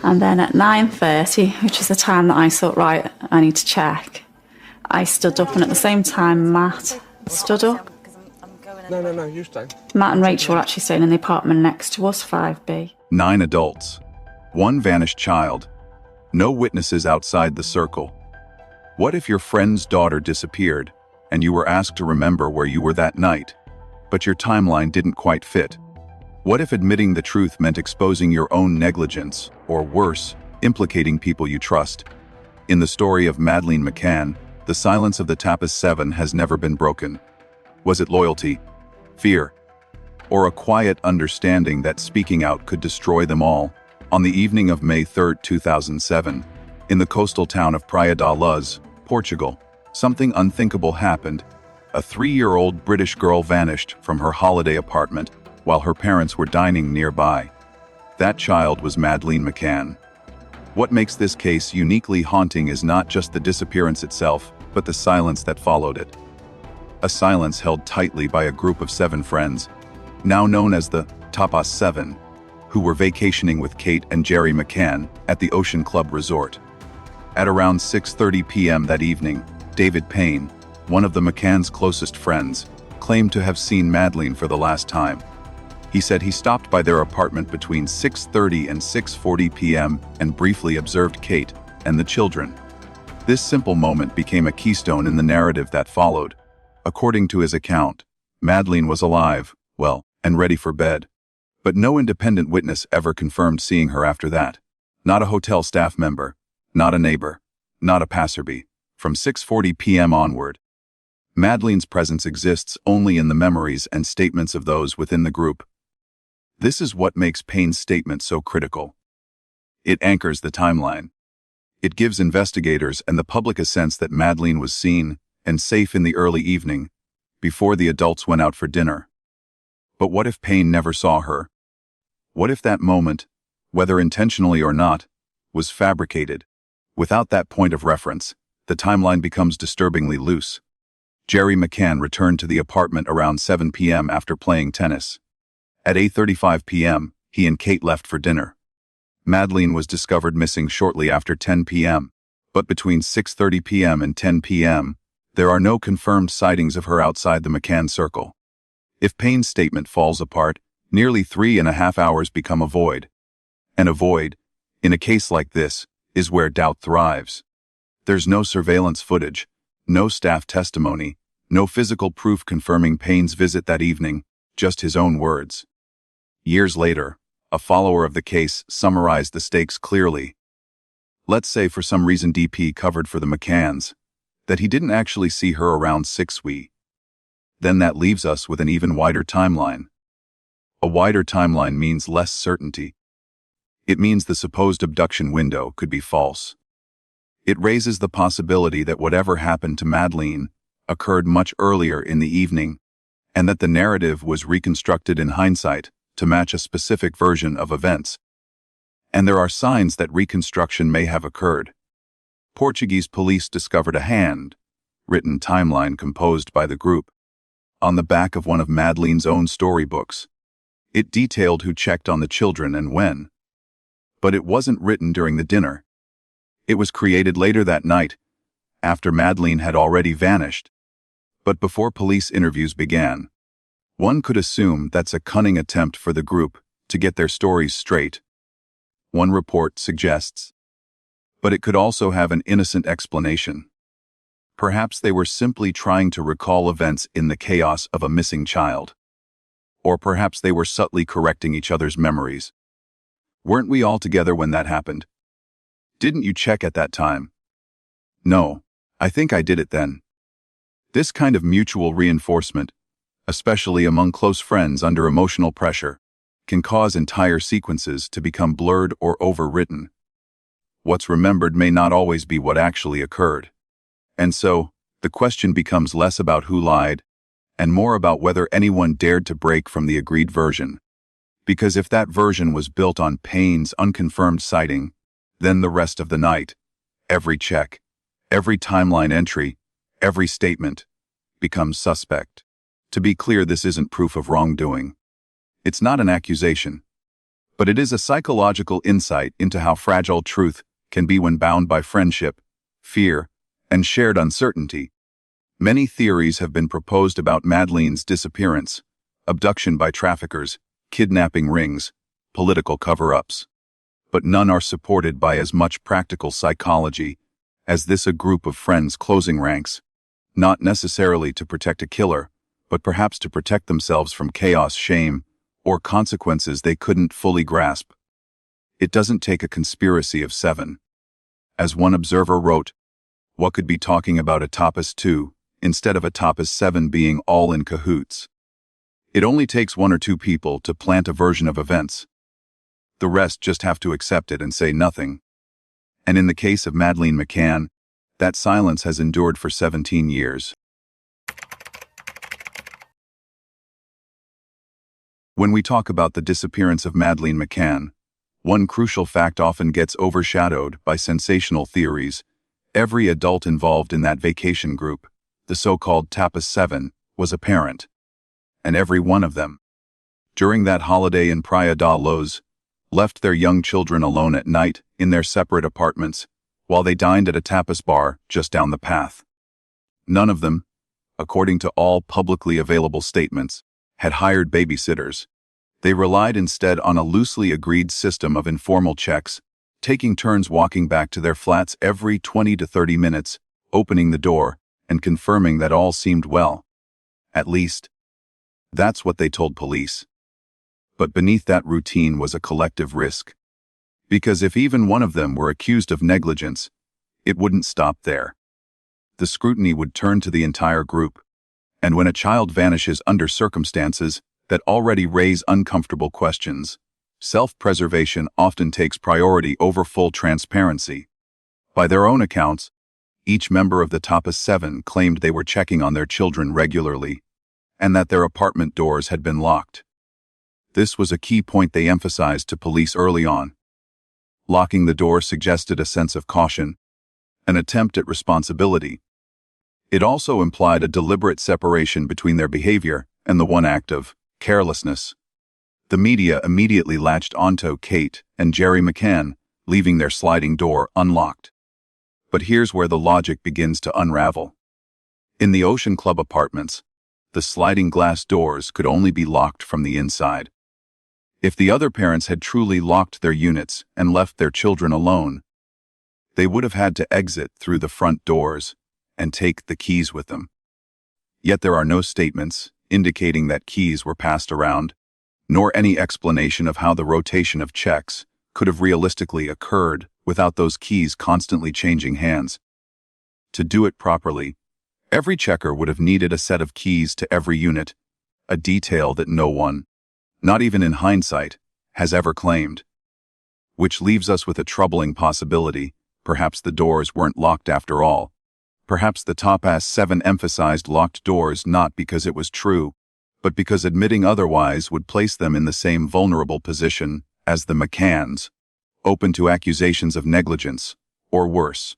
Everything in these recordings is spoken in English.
And then at 9:30, which is the time that I thought, right, I need to check, I stood up, and at the same time, Matt stood up. No, you stay. Matt and Rachel were actually staying in the apartment next to us, 5B. 9 adults. 1 vanished child. No witnesses outside the circle. What if your friend's daughter disappeared, and you were asked to remember where you were that night, but your timeline didn't quite fit? What if admitting the truth meant exposing your own negligence, or worse, implicating people you trust? In the story of Madeleine McCann, the silence of the Tapas 7 has never been broken. Was it loyalty, fear, or a quiet understanding that speaking out could destroy them all? On the evening of May 3, 2007, in the coastal town of Praia da Luz, Portugal, something unthinkable happened. A 3-year-old British girl vanished from her holiday apartment while her parents were dining nearby. That child was Madeleine McCann. What makes this case uniquely haunting is not just the disappearance itself, but the silence that followed it. A silence held tightly by a group of 7 friends, now known as the Tapas 7, who were vacationing with Kate and Jerry McCann at the Ocean Club Resort. At around 6:30 p.m. that evening, David Payne, one of the McCann's closest friends, claimed to have seen Madeleine for the last time. He said he stopped by their apartment between 6:30 and 6:40 p.m. and briefly observed Kate and the children. This simple moment became a keystone in the narrative that followed. According to his account, Madeleine was alive, well, and ready for bed. But no independent witness ever confirmed seeing her after that. Not a hotel staff member, not a neighbor, not a passerby. From 6:40 p.m. onward, Madeleine's presence exists only in the memories and statements of those within the group. This is what makes Payne's statement so critical. It anchors the timeline. It gives investigators and the public a sense that Madeleine was seen and safe in the early evening, before the adults went out for dinner. But what if Payne never saw her? What if that moment, whether intentionally or not, was fabricated? Without that point of reference, the timeline becomes disturbingly loose. Jerry McCann returned to the apartment around 7 p.m. after playing tennis. At 8:35 p.m., he and Kate left for dinner. Madeleine was discovered missing shortly after 10 p.m., but between 6:30 p.m. and 10 p.m., there are no confirmed sightings of her outside the McCann circle. If Payne's statement falls apart, nearly 3.5 hours become a void. And a void, in a case like this, is where doubt thrives. There's no surveillance footage, no staff testimony, no physical proof confirming Payne's visit that evening, just his own words. Years later, a follower of the case summarized the stakes clearly. Let's say for some reason DP covered for the McCanns, that he didn't actually see her around 6 Then that leaves us with an even wider timeline. A wider timeline means less certainty. It means the supposed abduction window could be false. It raises the possibility that whatever happened to Madeleine occurred much earlier in the evening, and that the narrative was reconstructed in hindsight to match a specific version of events. And there are signs that reconstruction may have occurred. Portuguese police discovered a hand-written timeline composed by the group on the back of one of Madeleine's own storybooks. It detailed who checked on the children and when. But it wasn't written during the dinner. It was created later that night, after Madeleine had already vanished. But before police interviews began, one could assume that's a cunning attempt for the group to get their stories straight. One report suggests. But it could also have an innocent explanation. Perhaps they were simply trying to recall events in the chaos of a missing child. Or perhaps they were subtly correcting each other's memories. Weren't we all together when that happened? Didn't you check at that time? No, I think I did it then. This kind of mutual reinforcement, especially among close friends under emotional pressure, can cause entire sequences to become blurred or overwritten. What's remembered may not always be what actually occurred. And so, the question becomes less about who lied, and more about whether anyone dared to break from the agreed version. Because if that version was built on Payne's unconfirmed sighting, then the rest of the night, every check, every timeline entry, every statement, becomes suspect. To be clear, this isn't proof of wrongdoing. It's not an accusation. But it is a psychological insight into how fragile truth can be when bound by friendship, fear, and shared uncertainty. Many theories have been proposed about Madeleine's disappearance: abduction by traffickers, kidnapping rings, political cover-ups. But none are supported by as much practical psychology as this: a group of friends closing ranks, not necessarily to protect a killer, but perhaps to protect themselves from chaos, shame, or consequences they couldn't fully grasp. It doesn't take a conspiracy of 7. As one observer wrote, what could be talking about a Tapas 2 instead of a Tapas 7 being all in cahoots? It only takes 1 or 2 people to plant a version of events. The rest just have to accept it and say nothing. And in the case of Madeleine McCann, that silence has endured for 17 years. When we talk about the disappearance of Madeleine McCann, one crucial fact often gets overshadowed by sensational theories. Every adult involved in that vacation group, the so-called Tapas 7, was a parent. And every one of them, during that holiday in Praia da Luz, left their young children alone at night in their separate apartments while they dined at a tapas bar just down the path. None of them, according to all publicly available statements, had hired babysitters. They relied instead on a loosely agreed system of informal checks, taking turns walking back to their flats every 20 to 30 minutes, opening the door and confirming that all seemed well. At least, that's what they told police. But beneath that routine was a collective risk. Because if even one of them were accused of negligence, it wouldn't stop there. The scrutiny would turn to the entire group. And when a child vanishes under circumstances that already raise uncomfortable questions, self-preservation often takes priority over full transparency. By their own accounts, each member of the Tapas 7 claimed they were checking on their children regularly, and that their apartment doors had been locked. This was a key point they emphasized to police early on. Locking the door suggested a sense of caution, an attempt at responsibility. It also implied a deliberate separation between their behavior and the one act of carelessness. The media immediately latched onto Kate and Jerry McCann, leaving their sliding door unlocked. But here's where the logic begins to unravel. In the Ocean Club apartments, the sliding glass doors could only be locked from the inside. If the other parents had truly locked their units and left their children alone, they would have had to exit through the front doors and take the keys with them. Yet there are no statements indicating that keys were passed around, nor any explanation of how the rotation of checks could have realistically occurred without those keys constantly changing hands. To do it properly, every checker would have needed a set of keys to every unit, a detail that no one, not even in hindsight, has ever claimed. Which leaves us with a troubling possibility: perhaps the doors weren't locked after all. Perhaps the Tapas 7 emphasized locked doors not because it was true, but because admitting otherwise would place them in the same vulnerable position as the McCanns, open to accusations of negligence, or worse.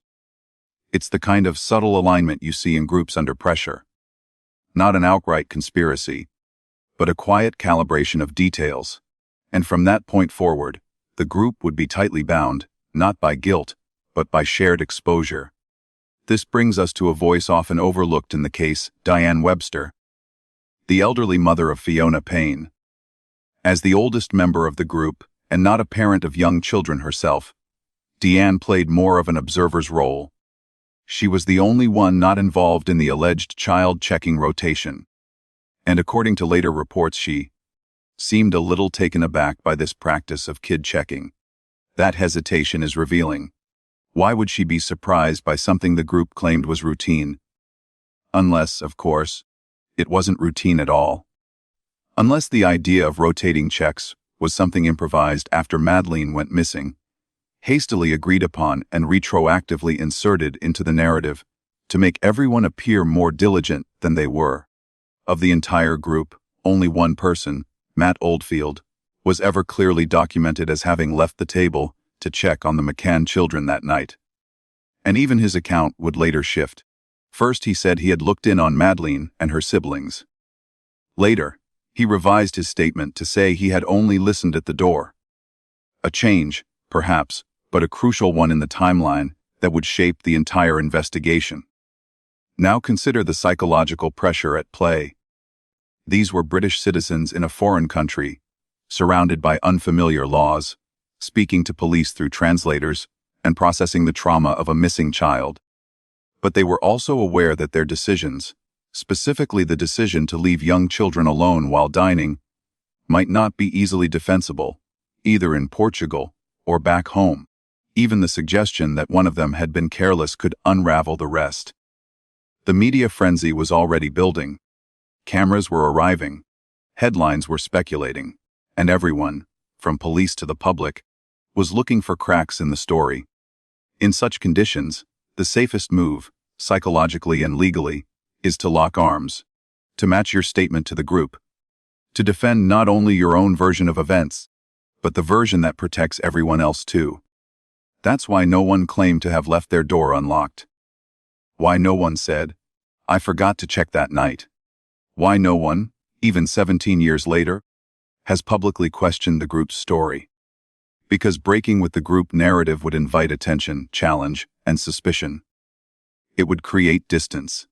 It's the kind of subtle alignment you see in groups under pressure. Not an outright conspiracy, but a quiet calibration of details. And from that point forward, the group would be tightly bound, not by guilt, but by shared exposure. This brings us to a voice often overlooked in the case: Diane Webster, the elderly mother of Fiona Payne. As the oldest member of the group, and not a parent of young children herself, Diane played more of an observer's role. She was the only one not involved in the alleged child-checking rotation. And according to later reports, she seemed a little taken aback by this practice of kid-checking. That hesitation is revealing. Why would she be surprised by something the group claimed was routine? Unless, of course, it wasn't routine at all. Unless the idea of rotating checks was something improvised after Madleen went missing, hastily agreed upon and retroactively inserted into the narrative to make everyone appear more diligent than they were. Of the entire group, only one person, Matt Oldfield, was ever clearly documented as having left the table to check on the McCann children that night. And even his account would later shift. First, he said he had looked in on Madleen and her siblings. Later, he revised his statement to say he had only listened at the door. A change, perhaps, but a crucial one in the timeline that would shape the entire investigation. Now consider the psychological pressure at play. These were British citizens in a foreign country, surrounded by unfamiliar laws, speaking to police through translators, and processing the trauma of a missing child. But they were also aware that their decisions, specifically the decision to leave young children alone while dining, might not be easily defensible, either in Portugal or back home. Even the suggestion that one of them had been careless could unravel the rest. The media frenzy was already building. Cameras were arriving. Headlines were speculating. And everyone, from police to the public, was looking for cracks in the story. In such conditions, the safest move, psychologically and legally, is to lock arms, to match your statement to the group, to defend not only your own version of events, but the version that protects everyone else too. That's why no one claimed to have left their door unlocked. Why no one said, "I forgot to check that night." Why no one, even 17 years later, has publicly questioned the group's story. Because breaking with the group narrative would invite attention, challenge, and suspicion. It would create distance.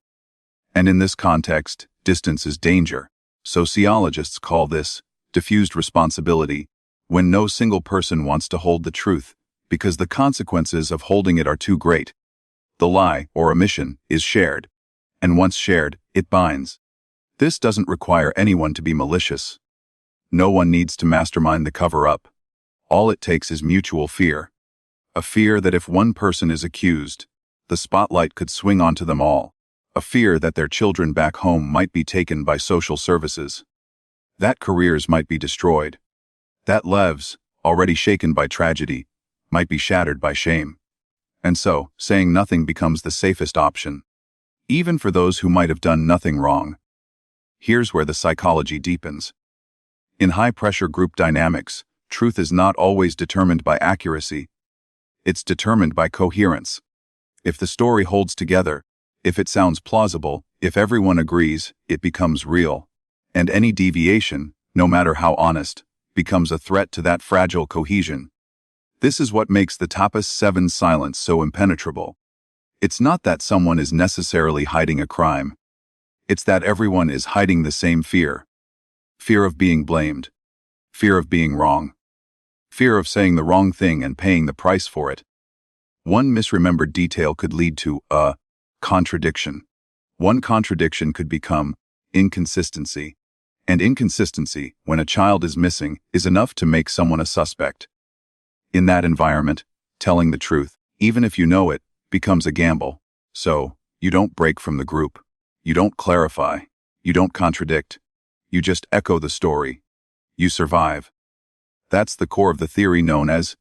And in this context, distance is danger. Sociologists call this diffused responsibility, when no single person wants to hold the truth, because the consequences of holding it are too great. The lie, or omission, is shared. And once shared, it binds. This doesn't require anyone to be malicious. No one needs to mastermind the cover-up. All it takes is mutual fear. A fear that if one person is accused, the spotlight could swing onto them all. A fear that their children back home might be taken by social services. That careers might be destroyed. That lives, already shaken by tragedy, might be shattered by shame. And so, saying nothing becomes the safest option, even for those who might have done nothing wrong. Here's where the psychology deepens. In high-pressure group dynamics, truth is not always determined by accuracy. It's determined by coherence. If the story holds together, if it sounds plausible, if everyone agrees, it becomes real. And any deviation, no matter how honest, becomes a threat to that fragile cohesion. This is what makes the Tapas 7 silence so impenetrable. It's not that someone is necessarily hiding a crime. It's that everyone is hiding the same fear. Fear of being blamed. Fear of being wrong. Fear of saying the wrong thing and paying the price for it. One misremembered detail could lead to a contradiction. One contradiction could become inconsistency. And inconsistency, when a child is missing, is enough to make someone a suspect. In that environment, telling the truth, even if you know it, becomes a gamble. So, you don't break from the group. You don't clarify. You don't contradict. You just echo the story. You survive. That's the core of the theory known as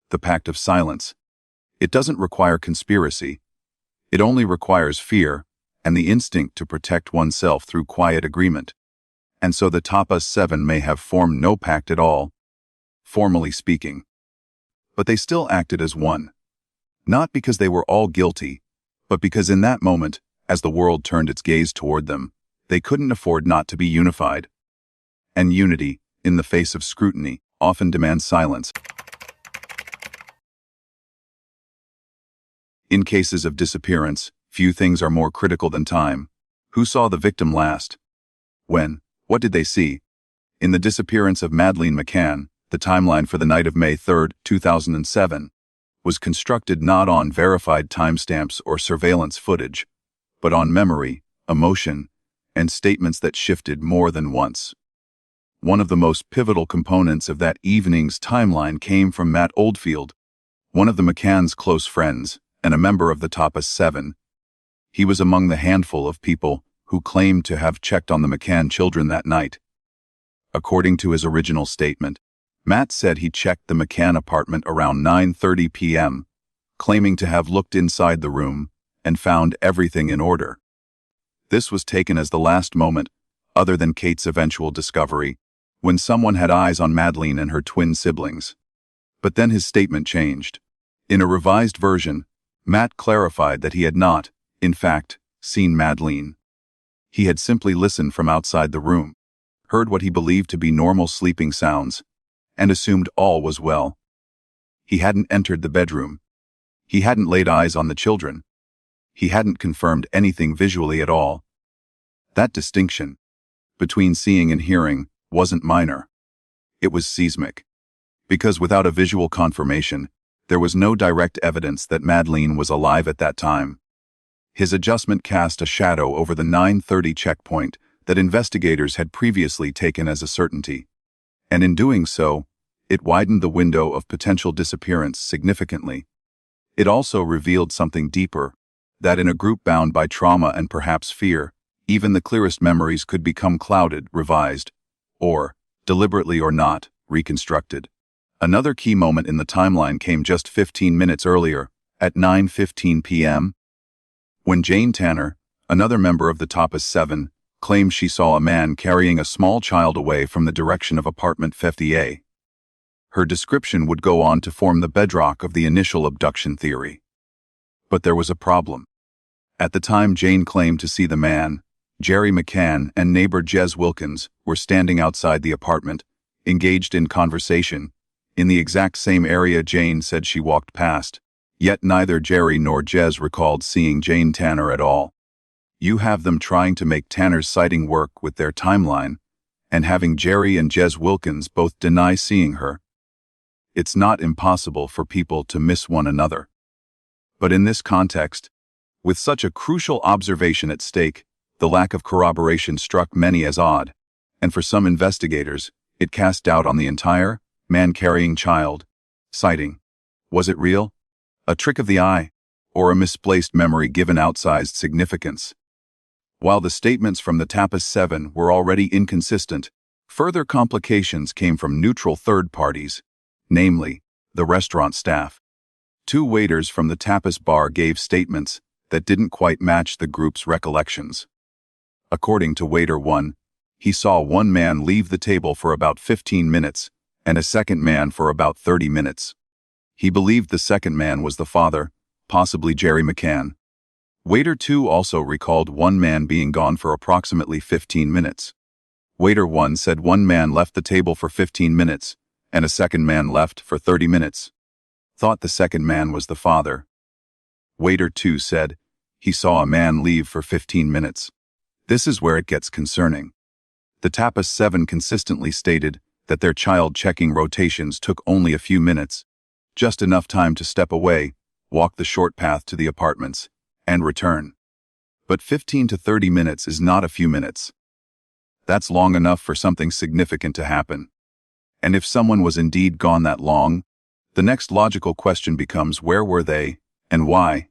the Pact of Silence. It doesn't require conspiracy. It only requires fear and the instinct to protect oneself through quiet agreement. And so the Tapas 7 may have formed no pact at all, formally speaking. But they still acted as one. Not because they were all guilty, but because in that moment, as the world turned its gaze toward them, they couldn't afford not to be unified. And unity, in the face of scrutiny, often demands silence. In cases of disappearance, few things are more critical than time. Who saw the victim last? When? What did they see? In the disappearance of Madeleine McCann, the timeline for the night of May 3, 2007, was constructed not on verified timestamps or surveillance footage, but on memory, emotion, and statements that shifted more than once. One of the most pivotal components of that evening's timeline came from Matt Oldfield, one of the McCann's close friends and a member of the Tapas 7. He was among the handful of people who claimed to have checked on the McCann children that night. According to his original statement, Matt said he checked the McCann apartment around 9:30 p.m., claiming to have looked inside the room and found everything in order. This was taken as the last moment, other than Kate's eventual discovery, when someone had eyes on Madleen and her twin siblings. But then his statement changed. In a revised version, Matt clarified that he had not, in fact, seen Madleen. He had simply listened from outside the room, heard what he believed to be normal sleeping sounds, and assumed all was well. He hadn't entered the bedroom. He hadn't laid eyes on the children. He hadn't confirmed anything visually at all. That distinction between seeing and hearing wasn't minor. It was seismic. Because without a visual confirmation, there was no direct evidence that Madleen was alive at that time. His adjustment cast a shadow over the 9:30 checkpoint that investigators had previously taken as a certainty. And in doing so, it widened the window of potential disappearance significantly. It also revealed something deeper, that in a group bound by trauma and perhaps fear, even the clearest memories could become clouded, revised, or, deliberately or not, reconstructed. Another key moment in the timeline came just 15 minutes earlier, at 9:15 p.m., when Jane Tanner, another member of the Tapas 7, claimed she saw a man carrying a small child away from the direction of apartment 50A. Her description would go on to form the bedrock of the initial abduction theory. But there was a problem. At the time Jane claimed to see the man, Jerry McCann and neighbor Jez Wilkins were standing outside the apartment, engaged in conversation, in the exact same area Jane said she walked past, yet neither Jerry nor Jez recalled seeing Jane Tanner at all. You have them trying to make Tanner's sighting work with their timeline, and having Jerry and Jez Wilkins both deny seeing her. It's not impossible for people to miss one another. But in this context, with such a crucial observation at stake, the lack of corroboration struck many as odd, and for some investigators, it cast doubt on the entire man-carrying child sighting. Was it real? A trick of the eye? Or a misplaced memory given outsized significance? While the statements from the Tapas 7 were already inconsistent, further complications came from neutral third parties, namely, the restaurant staff. 2 waiters from the Tapas bar gave statements that didn't quite match the group's recollections. According to waiter 1, he saw one man leave the table for about 15 minutes and a second man for about 30 minutes. He believed the second man was the father, possibly Jerry McCann. Waiter 2 also recalled one man being gone for approximately 15 minutes. Waiter 1 said one man left the table for 15 minutes and a second man left for 30 minutes. Thought the second man was the father. Waiter 2 said he saw a man leave for 15 minutes. This is where it gets concerning. The Tapas 7 consistently stated that their child-checking rotations took only a few minutes, just enough time to step away, walk the short path to the apartments, and return. But 15 to 30 minutes is not a few minutes. That's long enough for something significant to happen. And if someone was indeed gone that long, the next logical question becomes where were they, and why?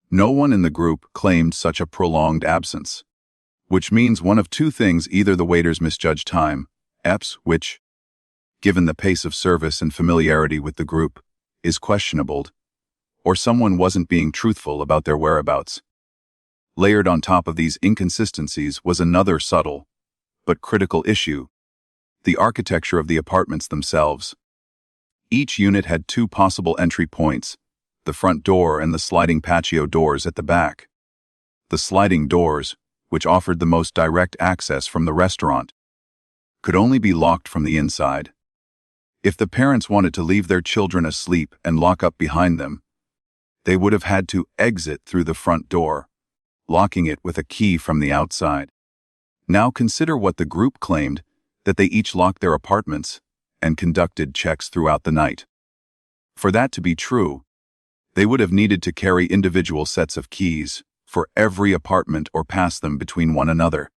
No one in the group claimed such a prolonged absence. Which means one of 2 things: either the waiters misjudged time, which, given the pace of service and familiarity with the group, is questionable, or someone wasn't being truthful about their whereabouts. Layered on top of these inconsistencies was another subtle, but critical issue: the architecture of the apartments themselves. Each unit had 2 possible entry points, the front door and the sliding patio doors at the back. The sliding doors, which offered the most direct access from the restaurant, could only be locked from the inside. If the parents wanted to leave their children asleep and lock up behind them, they would have had to exit through the front door, locking it with a key from the outside. Now consider what the group claimed, that they each locked their apartments and conducted checks throughout the night. For that to be true, they would have needed to carry individual sets of keys for every apartment or pass them between one another.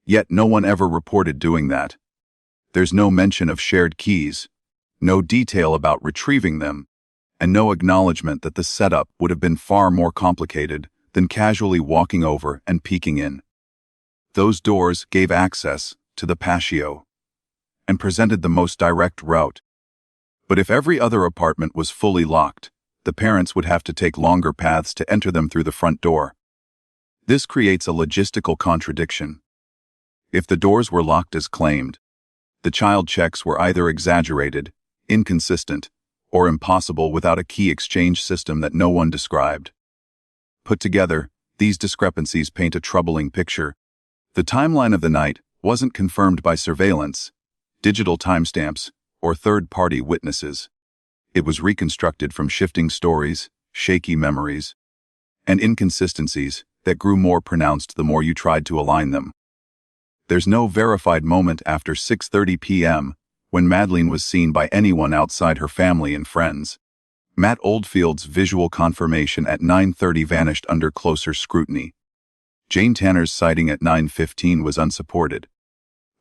Yet no one ever reported doing that. There's no mention of shared keys, no detail about retrieving them, and no acknowledgement that the setup would have been far more complicated than casually walking over and peeking in. Those doors gave access to the patio and presented the most direct route. But if every other apartment was fully locked, the parents would have to take longer paths to enter them through the front door. This creates a logistical contradiction. If the doors were locked as claimed, the child checks were either exaggerated, inconsistent, or impossible without a key exchange system that no one described. Put together, these discrepancies paint a troubling picture. The timeline of the night wasn't confirmed by surveillance, digital timestamps, or third-party witnesses. It was reconstructed from shifting stories, shaky memories, and inconsistencies that grew more pronounced the more you tried to align them. There's no verified moment after 6:30 p.m. when Madleen was seen by anyone outside her family and friends. Matt Oldfield's visual confirmation at 9:30 vanished under closer scrutiny. Jane Tanner's sighting at 9:15 was unsupported.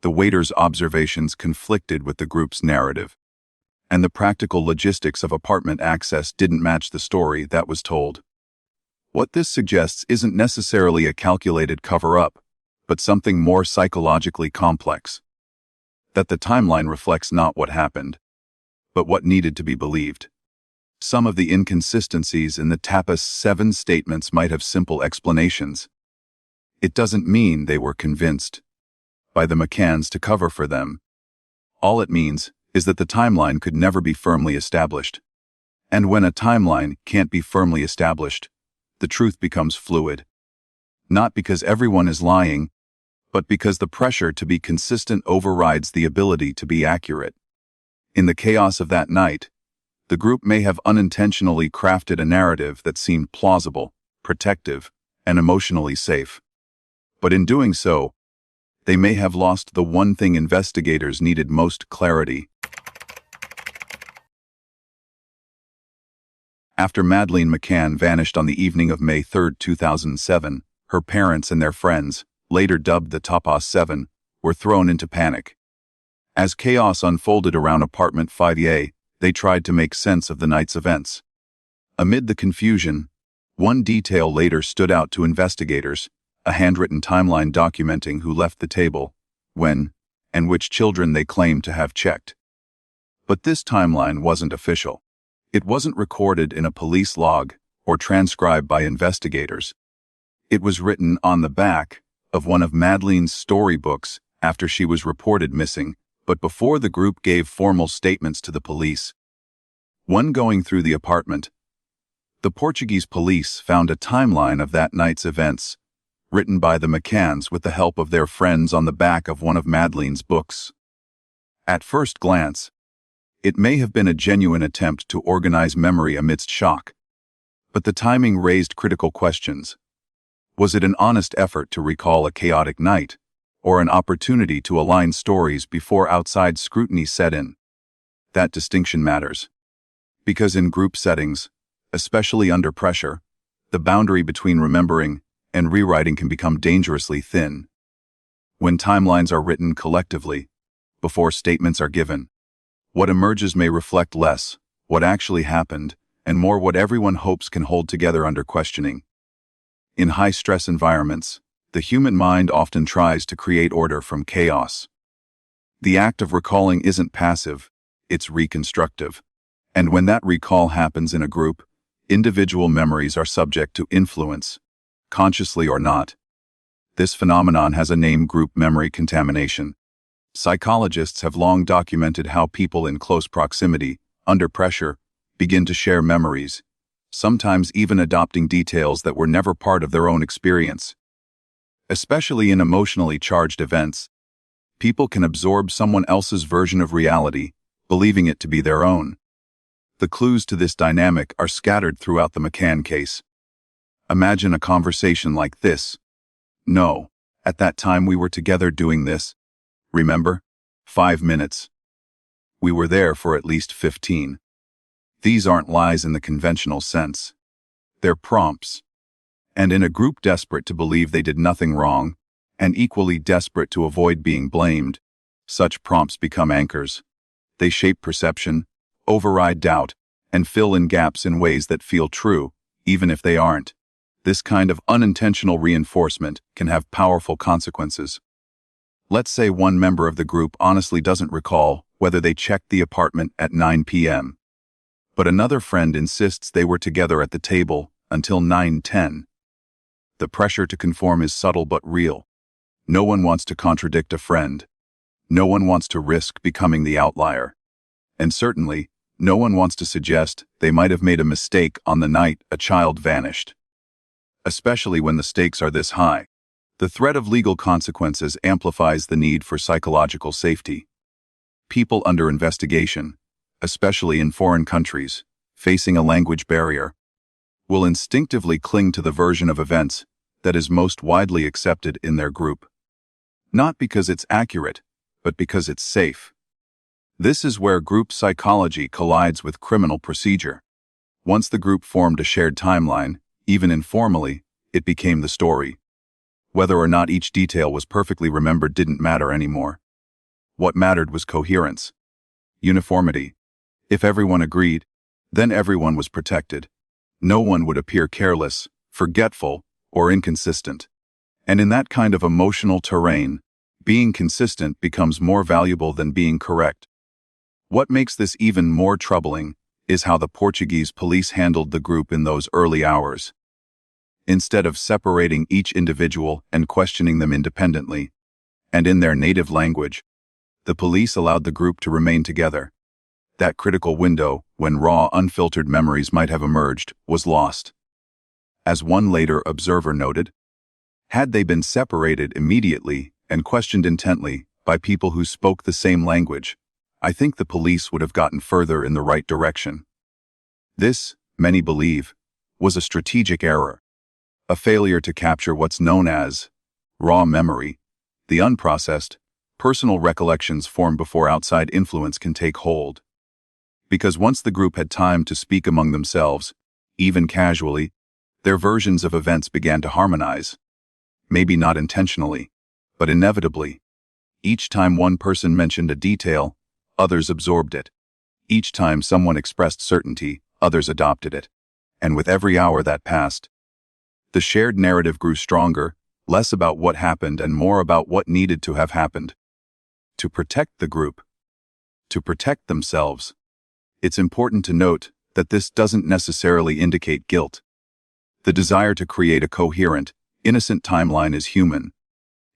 The waiter's observations conflicted with the group's narrative, and the practical logistics of apartment access didn't match the story that was told. What this suggests isn't necessarily a calculated cover-up, but something more psychologically complex. That the timeline reflects not what happened, but what needed to be believed. Some of the inconsistencies in the Tapas 7 statements might have simple explanations. It doesn't mean they were convinced by the McCanns to cover for them. All it means is that the timeline could never be firmly established. And when a timeline can't be firmly established, the truth becomes fluid. Not because everyone is lying, but because the pressure to be consistent overrides the ability to be accurate. In the chaos of that night, the group may have unintentionally crafted a narrative that seemed plausible, protective, and emotionally safe. But in doing so, they may have lost the one thing investigators needed most clarity. After Madeleine McCann vanished on the evening of May 3, 2007, her parents and their friends, later dubbed the Tapas 7, were thrown into panic. As chaos unfolded around apartment 5A, they tried to make sense of the night's events. Amid the confusion, one detail later stood out to investigators: a handwritten timeline documenting who left the table, when, and which children they claimed to have checked. But this timeline wasn't official. It wasn't recorded in a police log or transcribed by investigators. It was written on the back of one of Madeleen's storybooks after she was reported missing, but before the group gave formal statements to the police. When going through the apartment, the Portuguese police found a timeline of that night's events, written by the McCanns with the help of their friends on the back of one of Madeleen's books. At first glance, it may have been a genuine attempt to organize memory amidst shock, but the timing raised critical questions. Was it an honest effort to recall a chaotic night, or an opportunity to align stories before outside scrutiny set in? That distinction matters, because in group settings, especially under pressure, the boundary between remembering and rewriting can become dangerously thin. When timelines are written collectively, before statements are given, what emerges may reflect less what actually happened and more what everyone hopes can hold together under questioning. In high-stress environments, the human mind often tries to create order from chaos. The act of recalling isn't passive, it's reconstructive. And when that recall happens in a group, individual memories are subject to influence, consciously or not. This phenomenon has a name: group memory contamination. Psychologists have long documented how people in close proximity, under pressure, begin to share memories, sometimes even adopting details that were never part of their own experience. Especially in emotionally charged events, people can absorb someone else's version of reality, believing it to be their own. The clues to this dynamic are scattered throughout the McCann case. Imagine a conversation like this: "No, at that time we were together doing this. Remember? 5 minutes. We were there for at least 15. These aren't lies in the conventional sense. They're prompts. And in a group desperate to believe they did nothing wrong, and equally desperate to avoid being blamed, such prompts become anchors. They shape perception, override doubt, and fill in gaps in ways that feel true, even if they aren't. This kind of unintentional reinforcement can have powerful consequences. Let's say one member of the group honestly doesn't recall whether they checked the apartment at 9 p.m. But another friend insists they were together at the table until 9:10. The pressure to conform is subtle but real. No one wants to contradict a friend. No one wants to risk becoming the outlier. And certainly, no one wants to suggest they might have made a mistake on the night a child vanished. Especially when the stakes are this high, the threat of legal consequences amplifies the need for psychological safety. People under investigation, especially in foreign countries, facing a language barrier, will instinctively cling to the version of events that is most widely accepted in their group. Not because it's accurate, but because it's safe. This is where group psychology collides with criminal procedure. Once the group formed a shared timeline, even informally, it became the story. Whether or not each detail was perfectly remembered didn't matter anymore. What mattered was coherence, uniformity. If everyone agreed, then everyone was protected. No one would appear careless, forgetful, or inconsistent. And in that kind of emotional terrain, being consistent becomes more valuable than being correct. What makes this even more troubling is how the Portuguese police handled the group in those early hours. Instead of separating each individual and questioning them independently, and in their native language, the police allowed the group to remain together. That critical window, when raw, unfiltered memories might have emerged, was lost. As one later observer noted, had they been separated immediately and questioned intently by people who spoke the same language, I think the police would have gotten further in the right direction. This, many believe, was a strategic error, a failure to capture what's known as raw memory, the unprocessed, personal recollections formed before outside influence can take hold. Because once the group had time to speak among themselves, even casually, their versions of events began to harmonize. Maybe not intentionally, but inevitably. Each time one person mentioned a detail, others absorbed it. Each time someone expressed certainty, others adopted it. And with every hour that passed, the shared narrative grew stronger, less about what happened and more about what needed to have happened. To protect the group, to protect themselves. It's important to note that this doesn't necessarily indicate guilt. The desire to create a coherent, innocent timeline is human.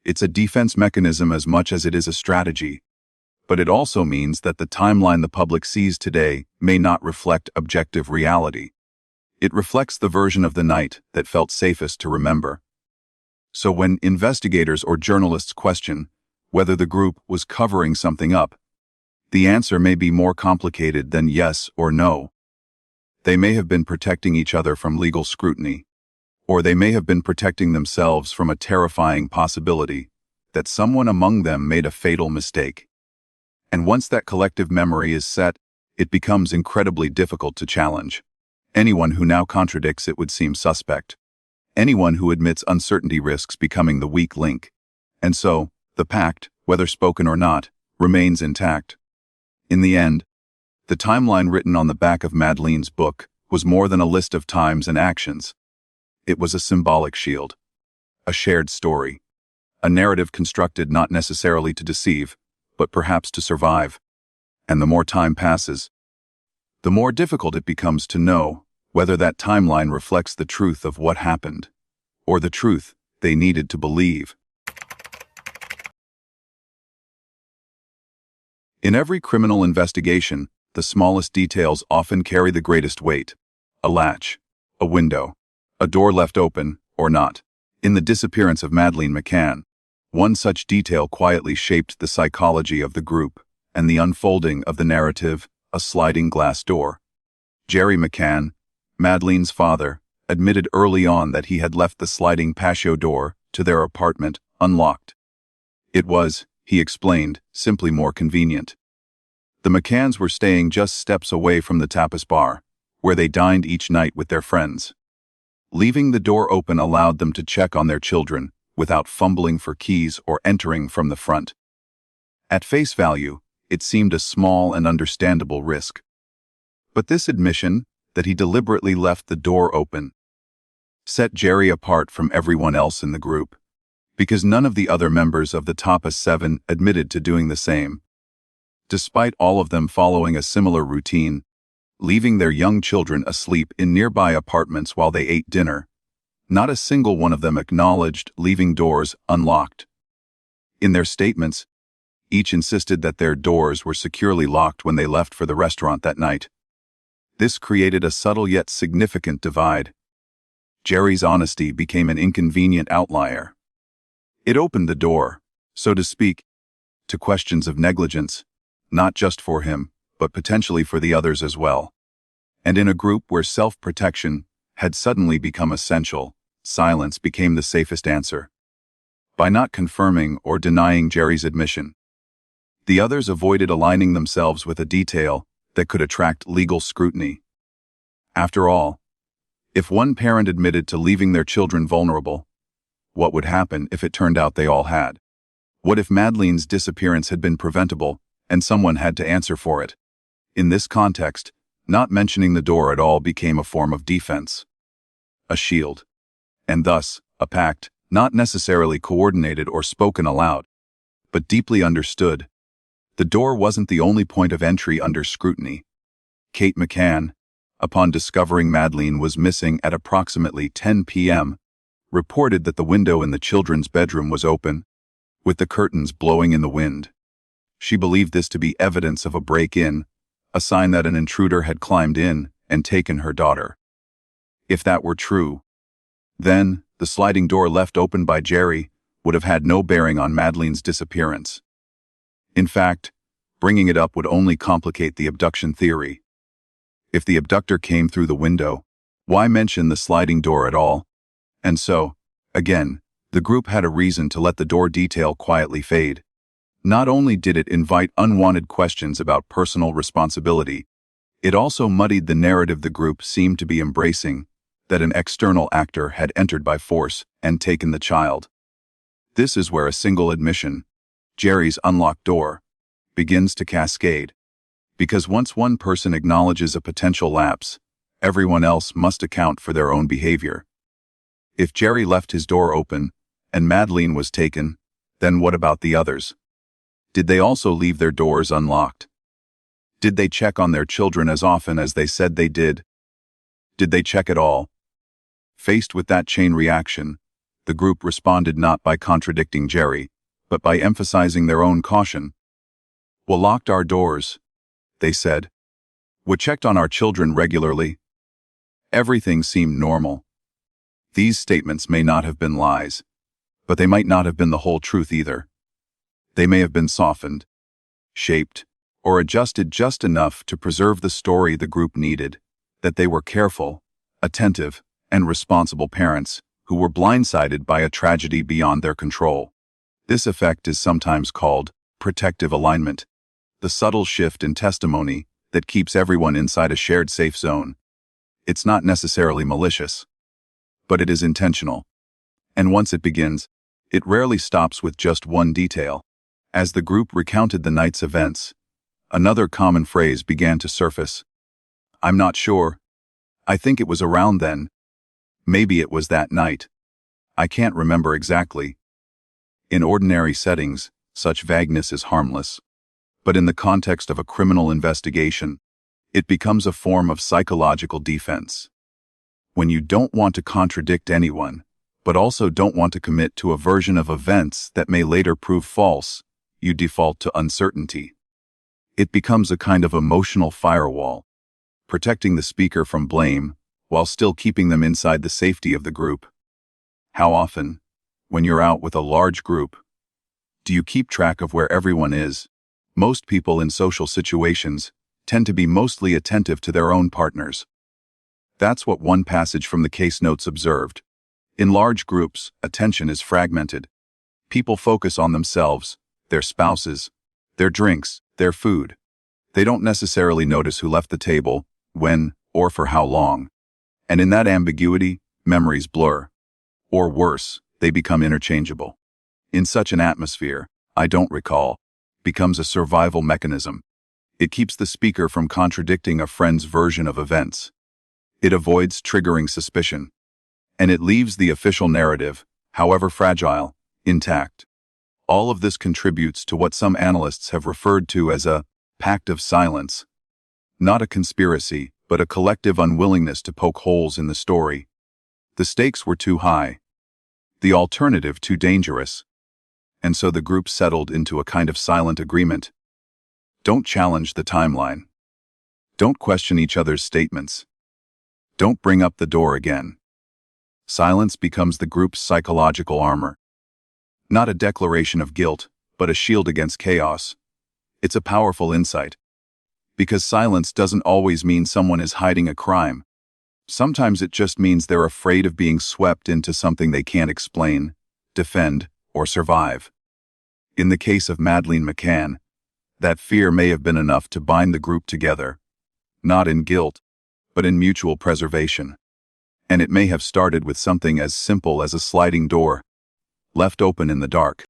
It's a defense mechanism as much as it is a strategy. But it also means that the timeline the public sees today may not reflect objective reality. It reflects the version of the night that felt safest to remember. So when investigators or journalists question whether the group was covering something up, the answer may be more complicated than yes or no. They may have been protecting each other from legal scrutiny, or they may have been protecting themselves from a terrifying possibility that someone among them made a fatal mistake. And once that collective memory is set, it becomes incredibly difficult to challenge. Anyone who now contradicts it would seem suspect. Anyone who admits uncertainty risks becoming the weak link. And so, the pact, whether spoken or not, remains intact. In the end, the timeline written on the back of Madeleine's book was more than a list of times and actions. It was a symbolic shield, a shared story, a narrative constructed not necessarily to deceive, but perhaps to survive. And the more time passes, the more difficult it becomes to know whether that timeline reflects the truth of what happened, or the truth they needed to believe. In every criminal investigation, the smallest details often carry the greatest weight. A latch, a window, a door left open, or not. In the disappearance of Madeleine McCann, one such detail quietly shaped the psychology of the group, and the unfolding of the narrative, a sliding glass door. Jerry McCann, Madeleine's father, admitted early on that he had left the sliding patio door to their apartment unlocked. It was, he explained, simply more convenient. The McCanns were staying just steps away from the Tapas bar, where they dined each night with their friends. Leaving the door open allowed them to check on their children without fumbling for keys or entering from the front. At face value, it seemed a small and understandable risk. But this admission, that he deliberately left the door open, set Jerry apart from everyone else in the group, because none of the other members of the Tapas 7 admitted to doing the same. Despite all of them following a similar routine, leaving their young children asleep in nearby apartments while they ate dinner, not a single one of them acknowledged leaving doors unlocked. In their statements, each insisted that their doors were securely locked when they left for the restaurant that night. This created a subtle yet significant divide. Jerry's honesty became an inconvenient outlier. It opened the door, so to speak, to questions of negligence, not just for him, but potentially for the others as well. And in a group where self-protection had suddenly become essential, silence became the safest answer. By not confirming or denying Jerry's admission, the others avoided aligning themselves with a detail that could attract legal scrutiny. After all, if one parent admitted to leaving their children vulnerable, what would happen if it turned out they all had? What if Madeleine's disappearance had been preventable and someone had to answer for it? In this context, not mentioning the door at all became a form of defense, a shield, and thus a pact, not necessarily coordinated or spoken aloud, but deeply understood. The door wasn't the only point of entry under scrutiny. Kate McCann, upon discovering Madeleine was missing at approximately 10 p.m., reported that the window in the children's bedroom was open, with the curtains blowing in the wind. She believed this to be evidence of a break-in, a sign that an intruder had climbed in and taken her daughter. If that were true, then the sliding door left open by Jerry would have had no bearing on Madeleine's disappearance. In fact, bringing it up would only complicate the abduction theory. If the abductor came through the window, why mention the sliding door at all? And so, again, the group had a reason to let the door detail quietly fade. Not only did it invite unwanted questions about personal responsibility, it also muddied the narrative the group seemed to be embracing, that an external actor had entered by force and taken the child. This is where a single admission, Jerry's unlocked door, begins to cascade. Because once one person acknowledges a potential lapse, everyone else must account for their own behavior. If Jerry left his door open and Madeleine was taken, then what about the others? Did they also leave their doors unlocked? Did they check on their children as often as they said they did? Did they check at all? Faced with that chain reaction, the group responded not by contradicting Jerry, but by emphasizing their own caution. "We locked our doors," they said. "We checked on our children regularly." Everything seemed normal. These statements may not have been lies, but they might not have been the whole truth either. They may have been softened, shaped, or adjusted just enough to preserve the story the group needed, that they were careful, attentive, and responsible parents who were blindsided by a tragedy beyond their control. This effect is sometimes called protective alignment, the subtle shift in testimony that keeps everyone inside a shared safe zone. It's not necessarily malicious, but it is intentional. And once it begins, it rarely stops with just one detail. As the group recounted the night's events, another common phrase began to surface. "I'm not sure. I think it was around then. Maybe it was that night. I can't remember exactly." In ordinary settings, such vagueness is harmless. But in the context of a criminal investigation, it becomes a form of psychological defense. When you don't want to contradict anyone, but also don't want to commit to a version of events that may later prove false, you default to uncertainty. It becomes a kind of emotional firewall, protecting the speaker from blame while still keeping them inside the safety of the group. How often, when you're out with a large group, do you keep track of where everyone is? Most people in social situations tend to be mostly attentive to their own partners. That's what one passage from the case notes observed. In large groups, attention is fragmented. People focus on themselves, their spouses, their drinks, their food. They don't necessarily notice who left the table, when, or for how long. And in that ambiguity, memories blur. Or worse, they become interchangeable. In such an atmosphere, "I don't recall" becomes a survival mechanism. It keeps the speaker from contradicting a friend's version of events. It avoids triggering suspicion. And it leaves the official narrative, however fragile, intact. All of this contributes to what some analysts have referred to as a pact of silence. Not a conspiracy, but a collective unwillingness to poke holes in the story. The stakes were too high. The alternative too dangerous. And so the group settled into a kind of silent agreement. Don't challenge the timeline. Don't question each other's statements. Don't bring up the door again. Silence becomes the group's psychological armor. Not a declaration of guilt, but a shield against chaos. It's a powerful insight. Because silence doesn't always mean someone is hiding a crime. Sometimes it just means they're afraid of being swept into something they can't explain, defend, or survive. In the case of Madeleine McCann, that fear may have been enough to bind the group together, not in guilt, but in mutual preservation. And it may have started with something as simple as a sliding door, left open in the dark.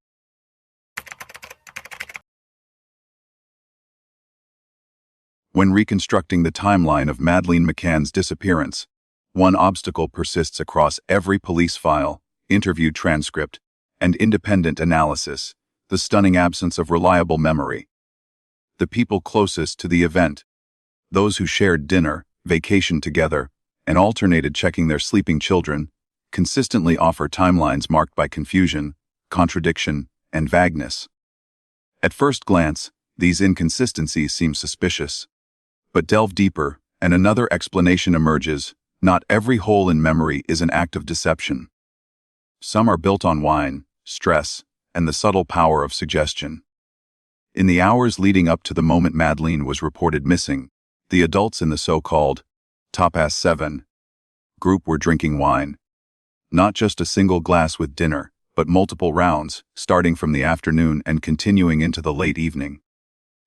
When reconstructing the timeline of Madeleine McCann's disappearance, one obstacle persists across every police file, interview transcript, and independent analysis: the stunning absence of reliable memory. The people closest to the event, those who shared dinner, vacationed together, and alternated checking their sleeping children, consistently offer timelines marked by confusion, contradiction, and vagueness. At first glance, these inconsistencies seem suspicious. But delve deeper, and another explanation emerges: not every hole in memory is an act of deception. Some are built on wine, stress, and the subtle power of suggestion. In the hours leading up to the moment Madleen was reported missing, the adults in the so-called Tapas 7 group were drinking wine. Not just a single glass with dinner, but multiple rounds, starting from the afternoon and continuing into the late evening.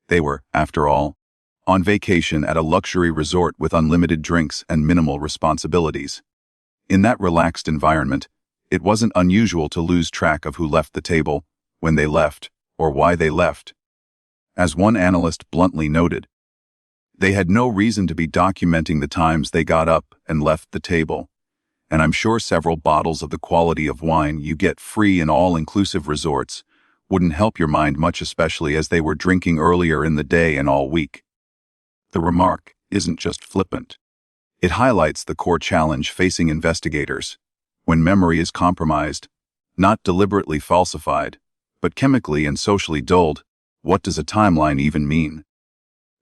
They were, after all, on vacation at a luxury resort with unlimited drinks and minimal responsibilities. In that relaxed environment, it wasn't unusual to lose track of who left the table, when they left, or why they left. As one analyst bluntly noted, they had no reason to be documenting the times they got up and left the table, and I'm sure several bottles of the quality of wine you get free in all-inclusive resorts wouldn't help your mind much, especially as they were drinking earlier in the day and all week. The remark isn't just flippant. It highlights the core challenge facing investigators. When memory is compromised, not deliberately falsified, but chemically and socially dulled, what does a timeline even mean?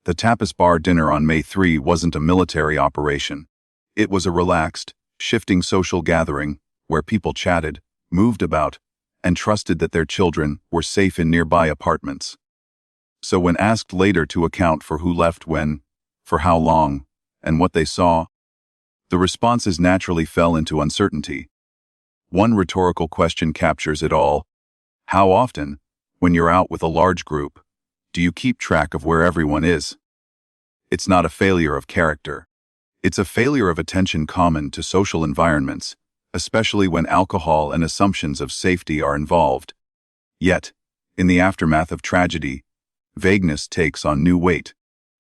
The Tapas bar dinner on May 3 wasn't a military operation. It was a relaxed, shifting social gathering where people chatted, moved about, and trusted that their children were safe in nearby apartments. So when asked later to account for who left when, for how long, and what they saw, the responses naturally fell into uncertainty. One rhetorical question captures it all: how often, when you're out with a large group, do you keep track of where everyone is? It's not a failure of character. It's a failure of attention common to social environments, especially when alcohol and assumptions of safety are involved. Yet, in the aftermath of tragedy, vagueness takes on new weight.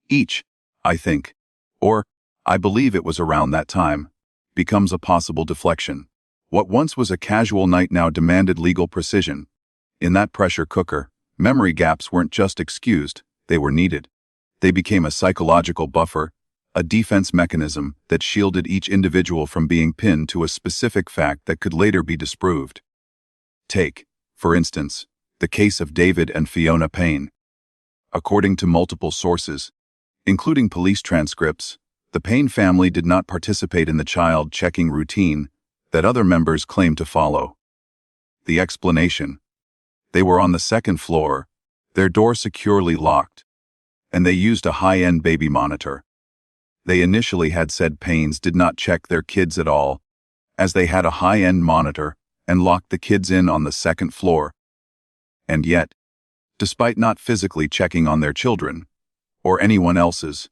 Each, I think, or I believe it was around that time, becomes a possible deflection. What once was a casual night now demanded legal precision. In that pressure cooker, memory gaps weren't just excused, they were needed. They became a psychological buffer, a defense mechanism that shielded each individual from being pinned to a specific fact that could later be disproved. Take, for instance, the case of David and Fiona Payne. According to multiple sources, including police transcripts, the Payne family did not participate in the child-checking routine that other members claimed to follow. The explanation: they were on the second floor, their door securely locked, and they used a high-end baby monitor. They initially had said Paynes did not check their kids at all, as they had a high-end monitor and locked the kids in on the second floor. And yet, despite not physically checking on their children, or anyone else's,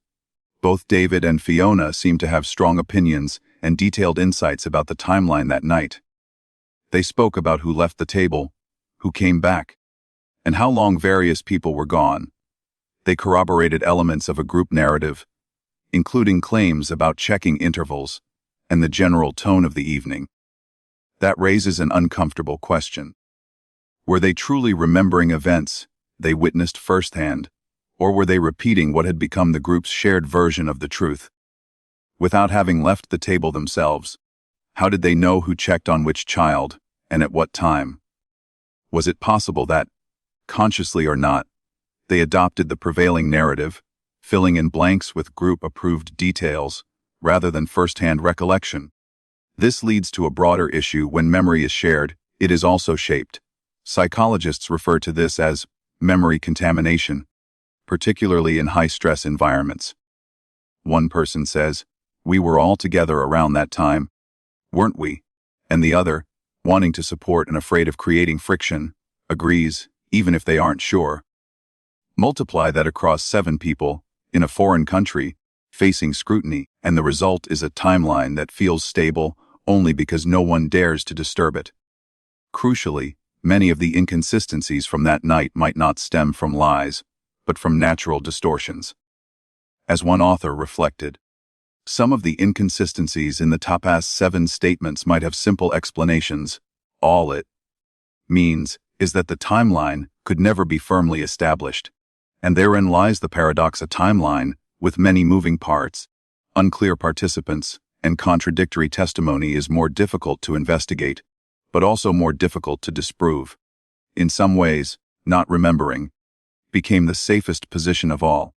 both David and Fiona seemed to have strong opinions and detailed insights about the timeline that night. They spoke about who left the table, who came back, and how long various people were gone. They corroborated elements of a group narrative, including claims about checking intervals and the general tone of the evening. That raises an uncomfortable question. Were they truly remembering events they witnessed firsthand, or were they repeating what had become the group's shared version of the truth? Without having left the table themselves, how did they know who checked on which child, and at what time? Was it possible that, consciously or not, they adopted the prevailing narrative, filling in blanks with group-approved details, rather than first-hand recollection? This leads to a broader issue. When memory is shared, it is also shaped. Psychologists refer to this as memory contamination. particularly in high-stress environments. One person says, "We were all together around that time, weren't we?" And the other, wanting to support and afraid of creating friction, agrees, even if they aren't sure. Multiply that across 7 people, in a foreign country, facing scrutiny, and the result is a timeline that feels stable only because no one dares to disturb it. Crucially, many of the inconsistencies from that night might not stem from lies, but from natural distortions. As one author reflected, some of the inconsistencies in the Tapas 7 statements might have simple explanations. All it means is that the timeline could never be firmly established. And therein lies the paradox: a timeline with many moving parts, unclear participants, and contradictory testimony is more difficult to investigate, but also more difficult to disprove. In some ways, not remembering became the safest position of all.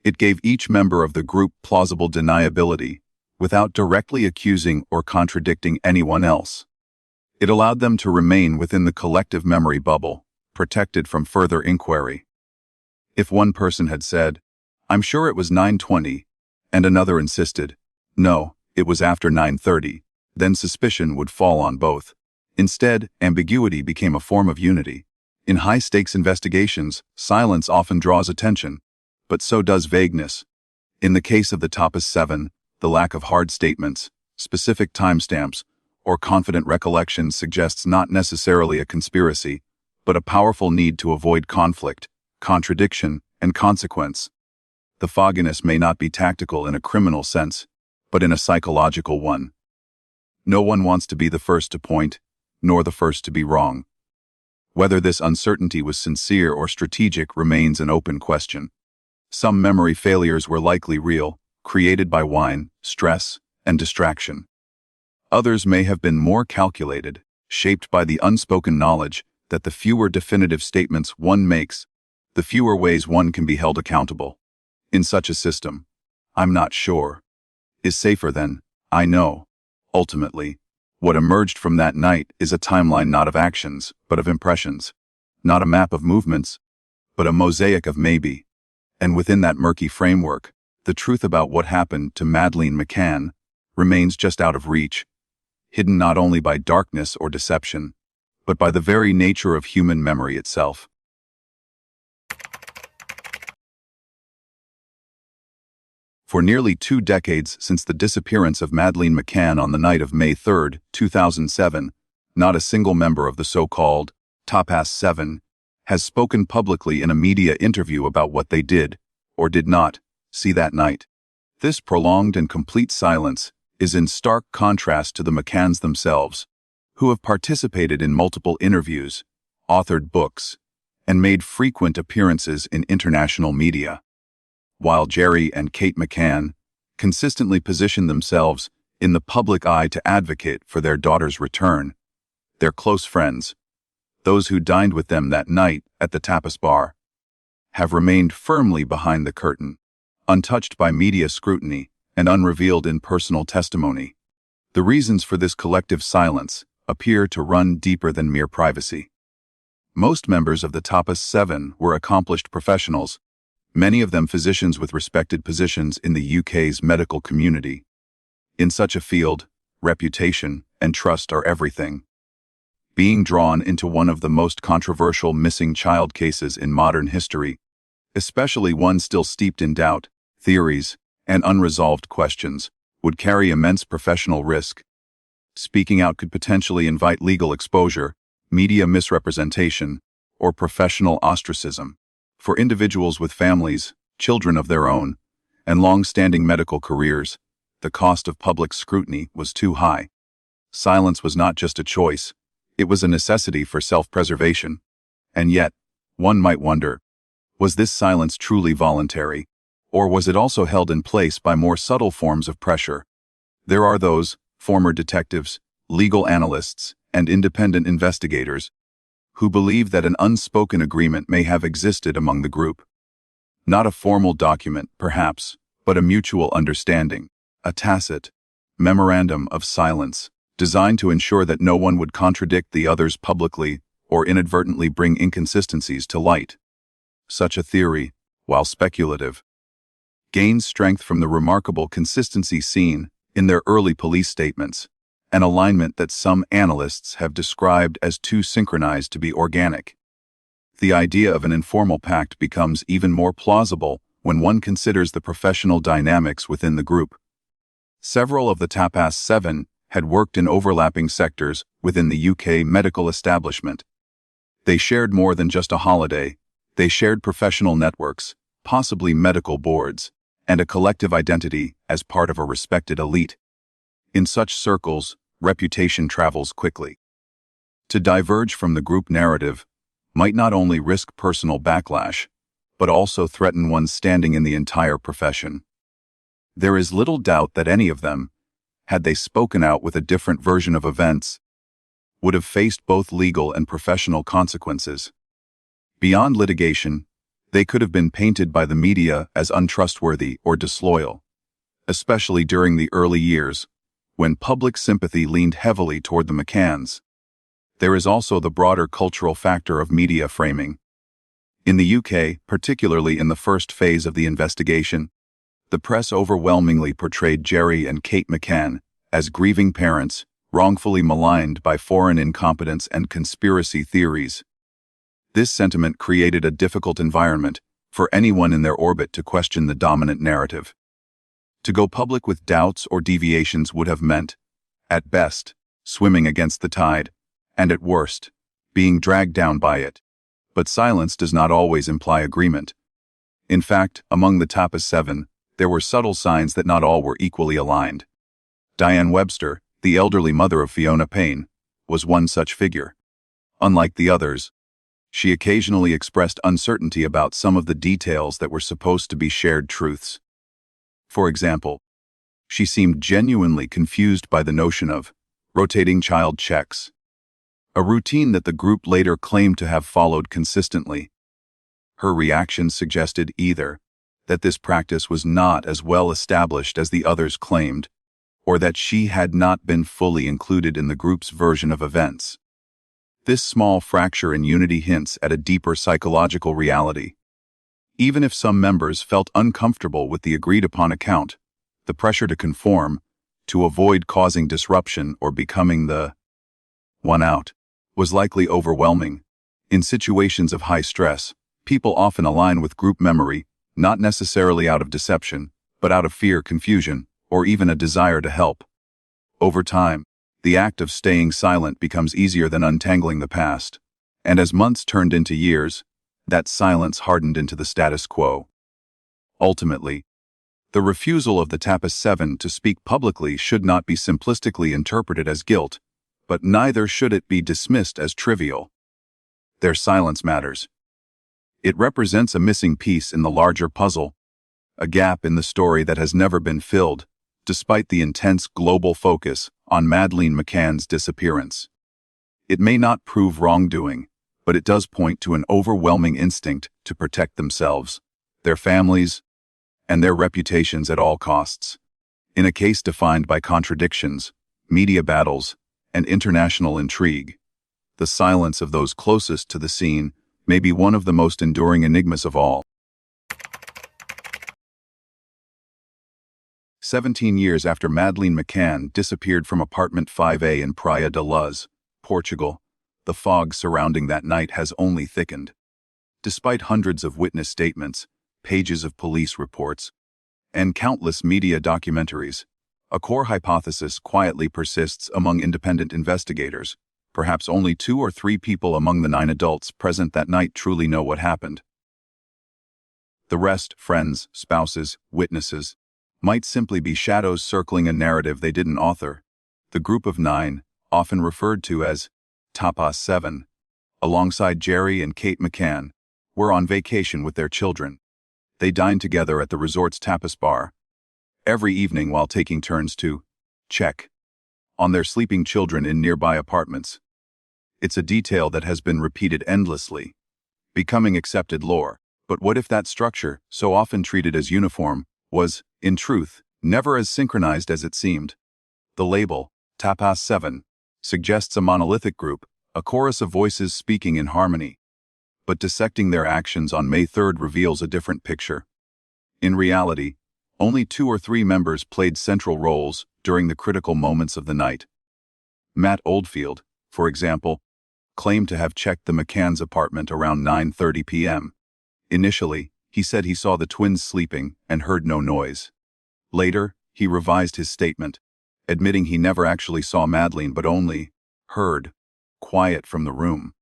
It gave each member of the group plausible deniability, without directly accusing or contradicting anyone else. It allowed them to remain within the collective memory bubble, protected from further inquiry. If one person had said, "I'm sure it was 9:20, and another insisted, "No, it was after 9:30, then suspicion would fall on both. Instead, ambiguity became a form of unity. In high-stakes investigations, silence often draws attention, but so does vagueness. In the case of the Tapas 7, the lack of hard statements, specific timestamps, or confident recollections suggests not necessarily a conspiracy, but a powerful need to avoid conflict, contradiction, and consequence. The fogginess may not be tactical in a criminal sense, but in a psychological one. No one wants to be the first to point, nor the first to be wrong. Whether this uncertainty was sincere or strategic remains an open question. Some memory failures were likely real, created by wine, stress, and distraction. Others may have been more calculated, shaped by the unspoken knowledge that the fewer definitive statements one makes, the fewer ways one can be held accountable. In such a system, "I'm not sure" is safer than "I know." Ultimately, what emerged from that night is a timeline not of actions, but of impressions. Not a map of movements, but a mosaic of maybe. And within that murky framework, the truth about what happened to Madeleine McCann remains just out of reach, hidden not only by darkness or deception, but by the very nature of human memory itself. For nearly 2 decades since the disappearance of Madeleine McCann on the night of May 3, 2007, not a single member of the so-called Tapas 7 has spoken publicly in a media interview about what they did, or did not, see that night. This prolonged and complete silence is in stark contrast to the McCanns themselves, who have participated in multiple interviews, authored books, and made frequent appearances in international media. While Jerry and Kate McCann consistently position themselves in the public eye to advocate for their daughter's return, their close friends, those who dined with them that night at the Tapas bar, have remained firmly behind the curtain, untouched by media scrutiny and unrevealed in personal testimony. The reasons for this collective silence appear to run deeper than mere privacy. Most members of the Tapas 7 were accomplished professionals, many of them physicians with respected positions in the UK's medical community. In such a field, reputation and trust are everything. Being drawn into one of the most controversial missing child cases in modern history, especially one still steeped in doubt, theories, and unresolved questions, would carry immense professional risk. Speaking out could potentially invite legal exposure, media misrepresentation, or professional ostracism. For individuals with families, children of their own, and long-standing medical careers, the cost of public scrutiny was too high. Silence was not just a choice, it was a necessity for self-preservation. And yet, one might wonder, was this silence truly voluntary, or was it also held in place by more subtle forms of pressure? There are those, former detectives, legal analysts, and independent investigators, who believe that an unspoken agreement may have existed among the group. Not a formal document, perhaps, but a mutual understanding, a tacit memorandum of silence, designed to ensure that no one would contradict the others publicly or inadvertently bring inconsistencies to light. Such a theory, while speculative, gains strength from the remarkable consistency seen in their early police statements, an alignment that some analysts have described as too synchronized to be organic. The idea of an informal pact becomes even more plausible when one considers the professional dynamics within the group. Several of the Tapas 7 had worked in overlapping sectors within the UK medical establishment. They shared more than just a holiday. They shared professional networks, possibly medical boards, and a collective identity as part of a respected elite. In such circles, reputation travels quickly. To diverge from the group narrative might not only risk personal backlash, but also threaten one's standing in the entire profession. There is little doubt that any of them, had they spoken out with a different version of events, would have faced both legal and professional consequences. Beyond litigation, they could have been painted by the media as untrustworthy or disloyal, especially during the early years, when public sympathy leaned heavily toward the McCanns. There is also the broader cultural factor of media framing. In the UK, particularly in the first phase of the investigation, the press overwhelmingly portrayed Gerry and Kate McCann as grieving parents, wrongfully maligned by foreign incompetence and conspiracy theories. This sentiment created a difficult environment for anyone in their orbit to question the dominant narrative. To go public with doubts or deviations would have meant, at best, swimming against the tide, and at worst, being dragged down by it. But silence does not always imply agreement. In fact, among the Tapas 7, there were subtle signs that not all were equally aligned. Diane Webster, the elderly mother of Fiona Payne, was one such figure. Unlike the others, she occasionally expressed uncertainty about some of the details that were supposed to be shared truths. For example, she seemed genuinely confused by the notion of rotating child checks, a routine that the group later claimed to have followed consistently. Her reactions suggested either that this practice was not as well established as the others claimed, or that she had not been fully included in the group's version of events. This small fracture in unity hints at a deeper psychological reality. Even if some members felt uncomfortable with the agreed-upon account, the pressure to conform, to avoid causing disruption or becoming the one out, was likely overwhelming. In situations of high stress, people often align with group memory, not necessarily out of deception, but out of fear, confusion, or even a desire to help. Over time, the act of staying silent becomes easier than untangling the past, and as months turned into years, that silence hardened into the status quo. Ultimately, the refusal of the Tapas 7 to speak publicly should not be simplistically interpreted as guilt, but neither should it be dismissed as trivial. Their silence matters. It represents a missing piece in the larger puzzle, a gap in the story that has never been filled, despite the intense global focus on Madeleine McCann's disappearance. It may not prove wrongdoing, but it does point to an overwhelming instinct to protect themselves, their families, and their reputations at all costs. In a case defined by contradictions, media battles, and international intrigue, the silence of those closest to the scene may be one of the most enduring enigmas of all. 17 years after Madeleine McCann disappeared from apartment 5A in Praia de Luz, Portugal, the fog surrounding that night has only thickened. Despite hundreds of witness statements, pages of police reports, and countless media documentaries, a core hypothesis quietly persists among independent investigators. Perhaps only 2 or 3 people among the 9 adults present that night truly know what happened. The rest, friends, spouses, witnesses, might simply be shadows circling a narrative they didn't author. The group of 9, often referred to as Tapas 7, alongside Gerry and Kate McCann, were on vacation with their children. They dined together at the resort's tapas bar, every evening while taking turns to check on their sleeping children in nearby apartments. It's a detail that has been repeated endlessly, becoming accepted lore. But what if that structure, so often treated as uniform, was, in truth, never as synchronized as it seemed? The label, Tapas 7, suggests a monolithic group, a chorus of voices speaking in harmony. But dissecting their actions on May 3rd reveals a different picture. In reality, only 2 or 3 members played central roles during the critical moments of the night. Matt Oldfield, for example, claimed to have checked the McCann's apartment around 9:30 p.m. Initially, he said he saw the twins sleeping and heard no noise. Later, he revised his statement, admitting he never actually saw Madleen but only heard quiet from the room.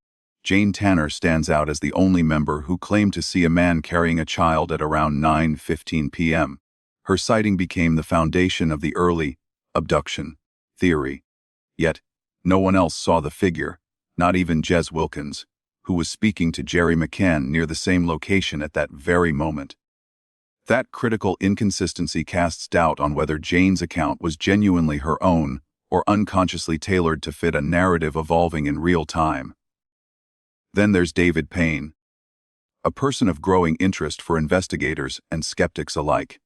Jane Tanner stands out as the only member who claimed to see a man carrying a child at around 9:15 p.m. Her sighting became the foundation of the early abduction theory. Yet, no one else saw the figure, not even Jez Wilkins, who was speaking to Jerry McCann near the same location at that very moment. That critical inconsistency casts doubt on whether Jane's account was genuinely her own or unconsciously tailored to fit a narrative evolving in real time. Then there's David Payne, a person of growing interest for investigators and skeptics alike.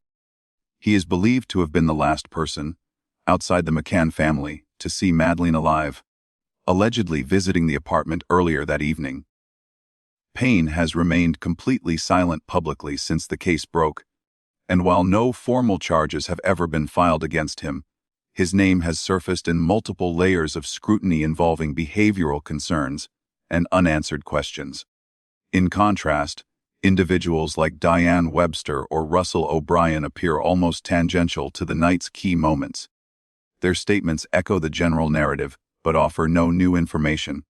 He is believed to have been the last person, outside the McCann family, to see Madleen alive, allegedly visiting the apartment earlier that evening. Payne has remained completely silent publicly since the case broke, and while no formal charges have ever been filed against him, his name has surfaced in multiple layers of scrutiny involving behavioral concerns and unanswered questions. In contrast, individuals like Diane Webster or Russell O'Brien appear almost tangential to the night's key moments. Their statements echo the general narrative, but offer no new information.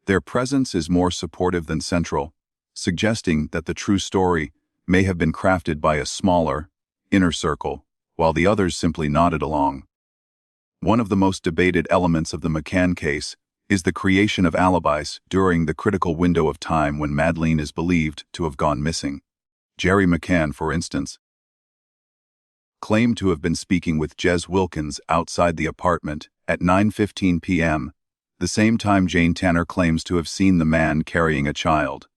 Their presence is more supportive than central, suggesting that the true story may have been crafted by a smaller, inner circle, while the others simply nodded along. One of the most debated elements of the McCann case is the creation of alibis during the critical window of time when Madleen is believed to have gone missing. Jerry McCann, for instance, claimed to have been speaking with Jez Wilkins outside the apartment at 9:15 p.m., the same time Jane Tanner claims to have seen the man carrying a child.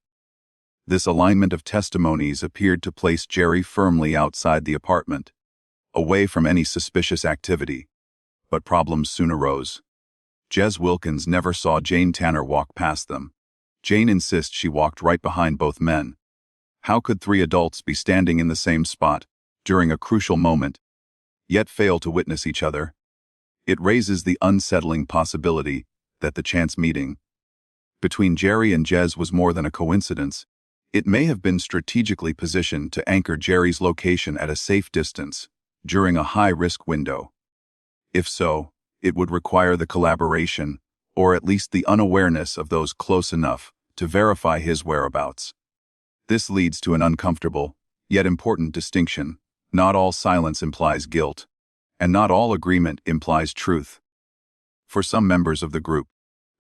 This alignment of testimonies appeared to place Jerry firmly outside the apartment, away from any suspicious activity. But problems soon arose. Jez Wilkins never saw Jane Tanner walk past them. Jane insists she walked right behind both men. How could 3 adults be standing in the same spot during a crucial moment, yet fail to witness each other? It raises the unsettling possibility that the chance meeting between Jerry and Jez was more than a coincidence. It may have been strategically positioned to anchor Jerry's location at a safe distance during a high-risk window. If so, it would require the collaboration, or at least the unawareness of those close enough to verify his whereabouts. This leads to an uncomfortable, yet important distinction. Not all silence implies guilt, and not all agreement implies truth. For some members of the group,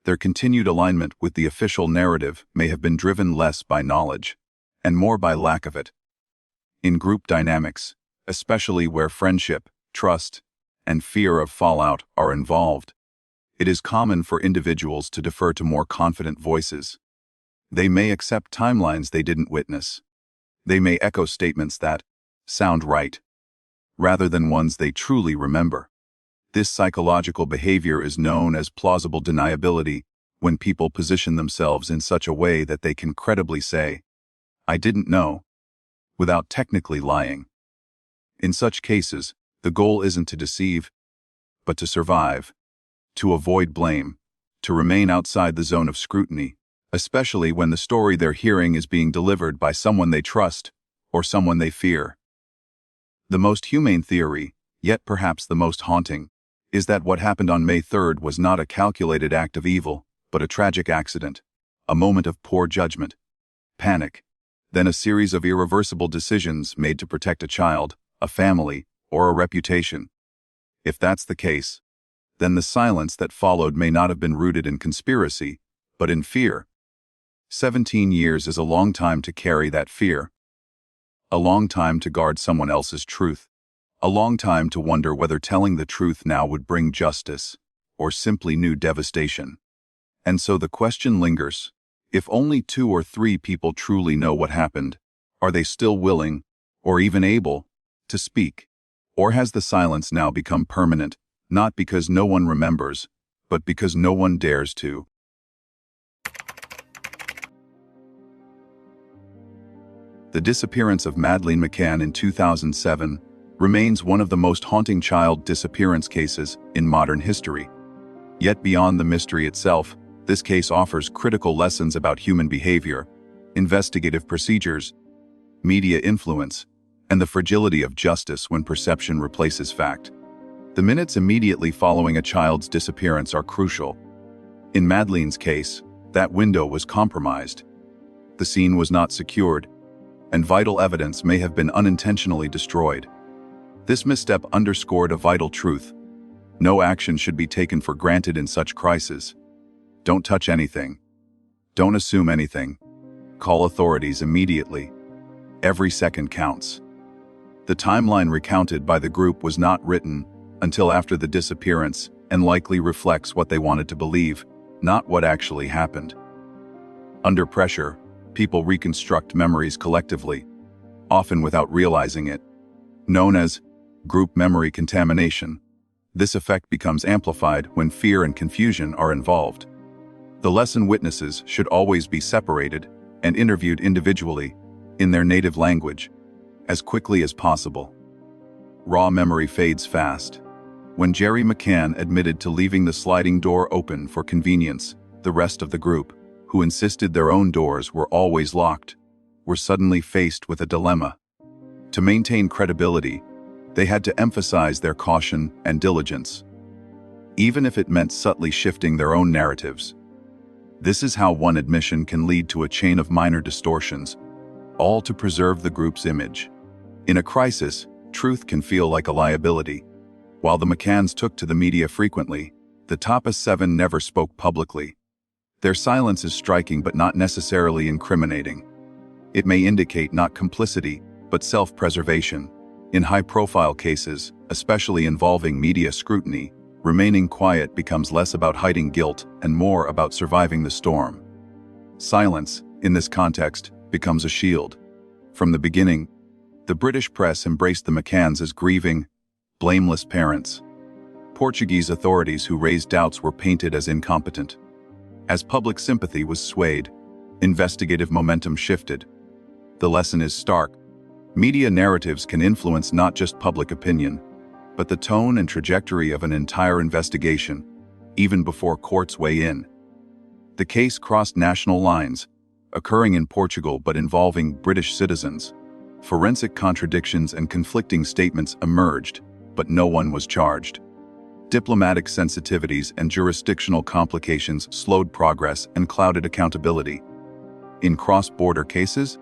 their continued alignment with the official narrative may have been driven less by knowledge, and more by lack of it. In group dynamics, especially where friendship, trust, and fear of fallout are involved, it is common for individuals to defer to more confident voices. They may accept timelines they didn't witness. They may echo statements that sound right, rather than ones they truly remember. This psychological behavior is known as plausible deniability, when people position themselves in such a way that they can credibly say, "I didn't know," without technically lying. In such cases, the goal isn't to deceive, but to survive, to avoid blame, to remain outside the zone of scrutiny, especially when the story they're hearing is being delivered by someone they trust or someone they fear. The most humane theory, yet perhaps the most haunting, is that what happened on May 3rd was not a calculated act of evil, but a tragic accident, a moment of poor judgment, panic, then a series of irreversible decisions made to protect a child, a family, or a reputation. If that's the case, then the silence that followed may not have been rooted in conspiracy, but in fear. 17 years is a long time to carry that fear. A long time to guard someone else's truth. A long time to wonder whether telling the truth now would bring justice, or simply new devastation. And so the question lingers: if only 2 or 3 people truly know what happened, are they still willing, or even able, to speak? Or has the silence now become permanent, not because no one remembers, but because no one dares to? The disappearance of Madeleine McCann in 2007 remains one of the most haunting child disappearance cases in modern history. Yet beyond the mystery itself, this case offers critical lessons about human behavior, investigative procedures, media influence, and the fragility of justice when perception replaces fact. The minutes immediately following a child's disappearance are crucial. In Madeleine's case, that window was compromised. The scene was not secured, and vital evidence may have been unintentionally destroyed. This misstep underscored a vital truth. No action should be taken for granted in such crises. Don't touch anything. Don't assume anything. Call authorities immediately. Every second counts. The timeline recounted by the group was not written until after the disappearance and likely reflects what they wanted to believe, not what actually happened. Under pressure, people reconstruct memories collectively, often without realizing it. Known as group memory contamination, this effect becomes amplified when fear and confusion are involved. The lesson: witnesses should always be separated and interviewed individually in their native language as quickly as possible. Raw memory fades fast. When Jerry McCann admitted to leaving the sliding door open for convenience, the rest of the group, who insisted their own doors were always locked, were suddenly faced with a dilemma. To maintain credibility, they had to emphasize their caution and diligence, even if it meant subtly shifting their own narratives. This is how one admission can lead to a chain of minor distortions, all to preserve the group's image. In a crisis, truth can feel like a liability. While the McCanns took to the media frequently, the Tapas 7 never spoke publicly. Their silence is striking but not necessarily incriminating. It may indicate not complicity, but self-preservation. In high-profile cases, especially involving media scrutiny, remaining quiet becomes less about hiding guilt and more about surviving the storm. Silence, in this context, becomes a shield. From the beginning, the British press embraced the McCanns as grieving, blameless parents. Portuguese authorities who raised doubts were painted as incompetent. As public sympathy was swayed, investigative momentum shifted. The lesson is stark. Media narratives can influence not just public opinion, but the tone and trajectory of an entire investigation, even before courts weigh in. The case crossed national lines, occurring in Portugal but involving British citizens. Forensic contradictions and conflicting statements emerged, but no one was charged. Diplomatic sensitivities and jurisdictional complications slowed progress and clouded accountability. In cross-border cases,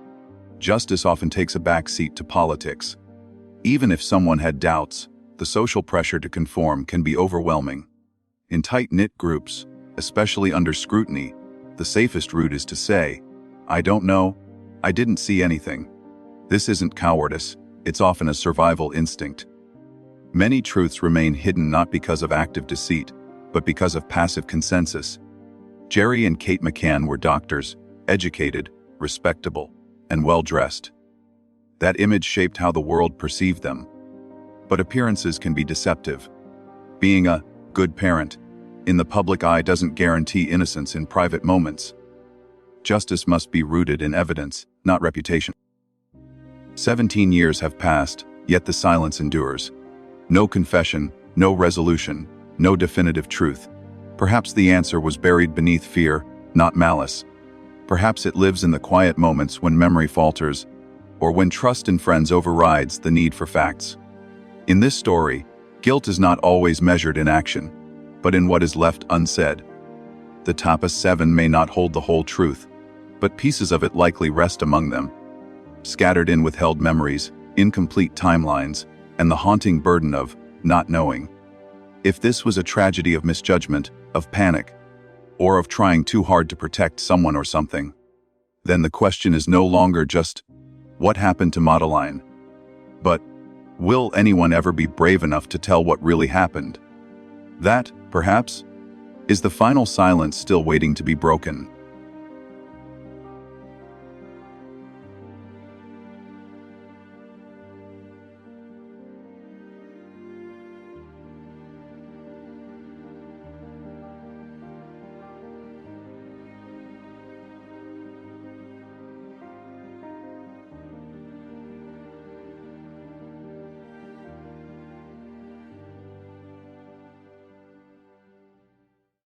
justice often takes a backseat to politics. Even if someone had doubts, the social pressure to conform can be overwhelming. In tight-knit groups, especially under scrutiny, the safest route is to say, "I don't know, I didn't see anything." This isn't cowardice, it's often a survival instinct. Many truths remain hidden not because of active deceit, but because of passive consensus. Jerry and Kate McCann were doctors, educated, respectable, and well-dressed. That image shaped how the world perceived them. But appearances can be deceptive. Being a good parent in the public eye doesn't guarantee innocence in private moments. Justice must be rooted in evidence, not reputation. 17 years have passed, yet the silence endures. No confession, no resolution, no definitive truth. Perhaps the answer was buried beneath fear, not malice. Perhaps it lives in the quiet moments when memory falters, or when trust in friends overrides the need for facts. In this story, guilt is not always measured in action, but in what is left unsaid. The Tapas 7 may not hold the whole truth, but pieces of it likely rest among them, scattered in withheld memories, incomplete timelines, and the haunting burden of not knowing. If this was a tragedy of misjudgment, of panic, or of trying too hard to protect someone or something, then the question is no longer just, what happened to Madeleine? But, will anyone ever be brave enough to tell what really happened? That, perhaps, is the final silence still waiting to be broken.